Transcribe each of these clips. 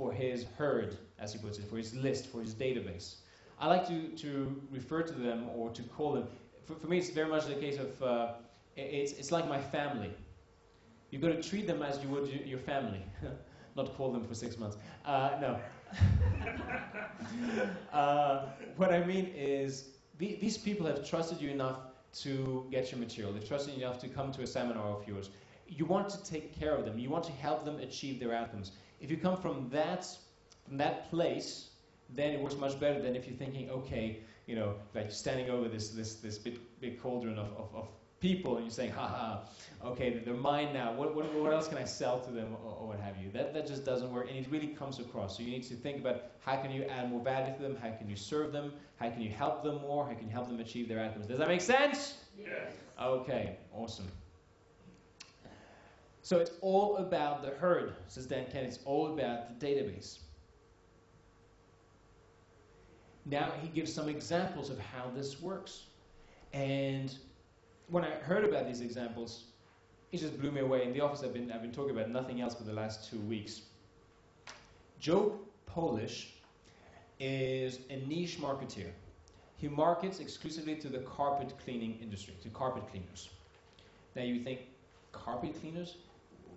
for his herd, as he puts it, for his list, for his database. I like to refer to them or to call them. For me, it's very much the case of it's like my family. You've got to treat them as you would your family, not call them for 6 months. No. What I mean is, these people have trusted you enough to get your material. They've trusted you enough to come to a seminar of yours. You want to take care of them. You want to help them achieve their outcomes. If you come from that place, then it works much better than if you're thinking, okay, you know, like standing over this big cauldron of people, and you're saying, haha, okay, they're mine now. What else can I sell to them, or what have you? That just doesn't work, and it really comes across. So you need to think about how can you add more value to them, how can you serve them, how can you help them more, how can you help them achieve their outcomes. Does that make sense? Yes. Okay, awesome. So it's all about the herd, says Dan Kennedy. It's all about the database. Now he gives some examples of how this works. And when I heard about these examples, it just blew me away. In the office, I've been talking about nothing else for the last 2 weeks. Joe Polish is a niche marketeer. He markets exclusively to the carpet cleaning industry, to carpet cleaners. Now you think, carpet cleaners?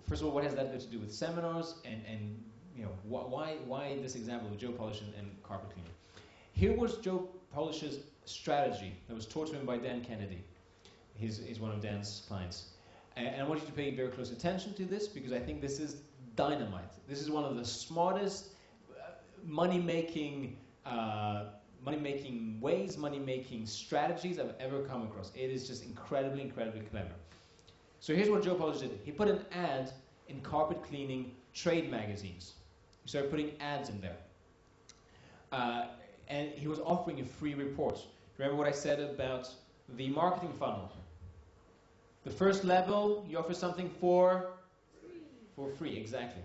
First of all, what has that got to do with seminars? And you know, why this example of Joe Polish and carpet cleaner? Here was Joe Polish's strategy that was taught to him by Dan Kennedy. He's one of Dan's clients. And I want you to pay very close attention to this, because I think this is dynamite. This is one of the smartest money-making ways, money-making strategies I've ever come across. It is just incredibly, incredibly clever. So here's what Joe Polish did. He put an ad in carpet cleaning trade magazines. He started putting ads in there. And he was offering a free report. Remember what I said about the marketing funnel? The first level, you offer something for free, exactly.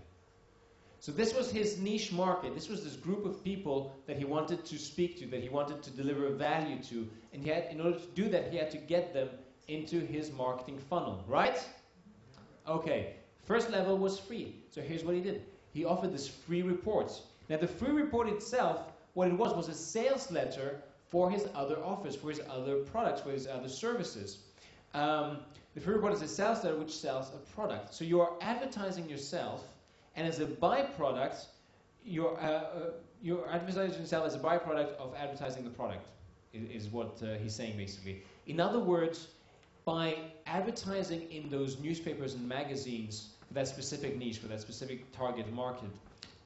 So this was his niche market. This was this group of people that he wanted to speak to, that he wanted to deliver value to. And he had, in order to do that, he had to get them into his marketing funnel, right? Okay, first level was free. So here's what he did. He offered this free report. Now the free report itself, what it was a sales letter for his other offers, for his other products, for his other services. The free report is a sales letter which sells a product. So you are advertising yourself, and as a byproduct, you're advertising yourself as a byproduct of advertising the product, is what he's saying basically. In other words, by advertising in those newspapers and magazines for that specific niche, for that specific target market,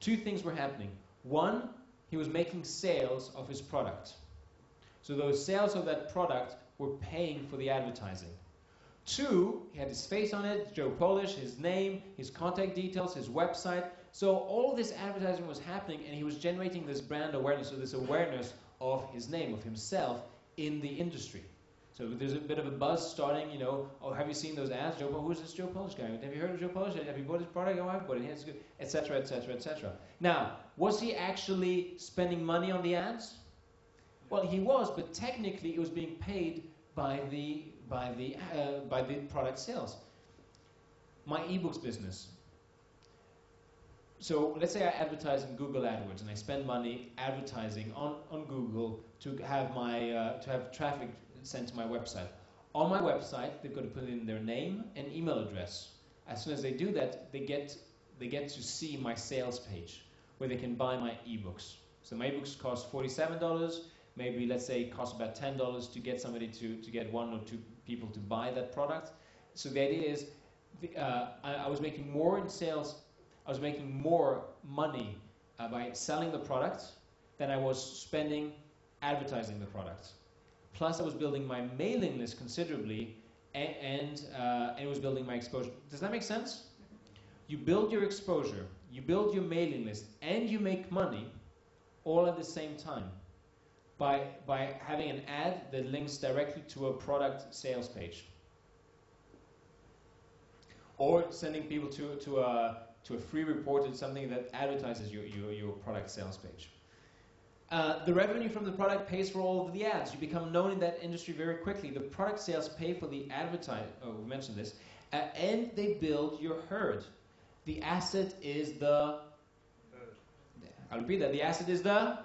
two things were happening. One, he was making sales of his product. So those sales of that product were paying for the advertising. Two, he had his face on it, Joe Polish, his name, his contact details, his website. So all this advertising was happening, and he was generating this brand awareness, so this awareness of his name, of himself in the industry. So there's a bit of a buzz starting, you know, oh, have you seen those ads? Joe, who's this Joe Polish guy? Have you heard of Joe Polish? Have you bought his product? Oh, I've bought it. It's good, etc., etc., etc. Now, was he actually spending money on the ads? Well, he was, but technically it was being paid by the product sales. My ebooks business. So let's say I advertise in Google AdWords, and I spend money advertising on Google to have traffic sent to my website. On my website, they've got to put in their name and email address. As soon as they do that, they get to see my sales page where they can buy my ebooks. So my ebooks cost $47. Maybe let's say it costs about $10 to get somebody to get one or two people to buy that product. So the idea is, I was making more in sales. I was making more money by selling the product than I was spending advertising the product. Plus, I was building my mailing list considerably, and it was building my exposure. Does that make sense? You build your exposure, you build your mailing list, and you make money all at the same time by having an ad that links directly to a product sales page, or sending people to a free report or something that advertises your product sales page. The revenue from the product pays for all of the ads. You become known in that industry very quickly. The product sales pay for the advertise. Oh, we mentioned this. And they build your herd. The asset is the I'll repeat that. The acid is the?